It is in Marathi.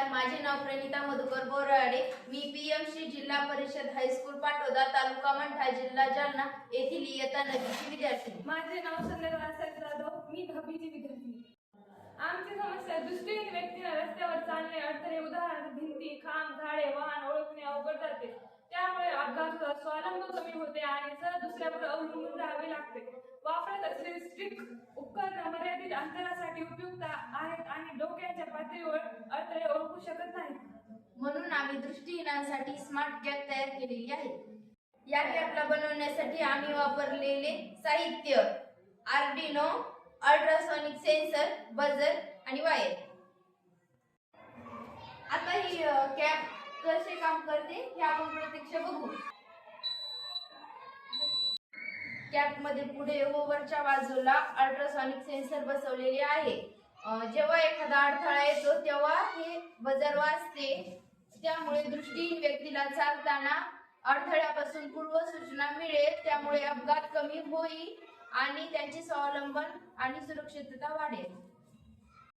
नमस्कार, माझे नाव प्रणिता मधुकर बोराडे. मी पीएमसी जिल्हा परिषद हायस्कूल पाटोदा, तालुका मंठा, जिल्हा जालना येथील इयत्ता 9वी विद्यार्थी. माझे नाव संध्या रासाहेब जाधव. मी 10वीची विद्यार्थी. आमची समस्या दृष्टीहीन व्यक्तींना रस्त्यावर चालणे अडथळे, उदाहरणार्थ भिंती, खांब, झाडे, वाहन ओळखणे अवघड जाते. त्यामुळे अपघात स्वावलंब कमी होते आणि सहज दुसऱ्यावर अवलंबून राहावे लागते. वापरत असलेली स्टिक उपकरण मर्यादित अंतरासाठी उपयुक्त आहेत आणि डोक्याच्या पातळीवर अडथळे ओळखू शकत नाहीत. म्हणून आम्ही दृष्टीहीनांसाठी स्मार्ट कॅप तयार केलेली आहे. या कॅपला बनवण्यासाठी आम्ही वापरलेले साहित्य आर्डिनो, अल्ट्रासोनिक सेन्सर, बझर आणि वायर. आता ही कॅप कसे काम करते हे आपण प्रत्यक्ष बघू. कॅप मध्ये पुढे व वरच्या बाजूला अल्ट्रासोनिक सेन्सर बसवलेले आहे. जेव्हा एखादा अडथळा येतो तेव्हा हे बझर वाजते. त्यामुळे दृष्टीहीन व्यक्तीला चालताना अडथळ्यापासून पूर्व सूचना मिळेल. त्यामुळे अपघात कमी होईल आणि त्यांचे स्वावलंबन आणि सुरक्षितता वाढेल.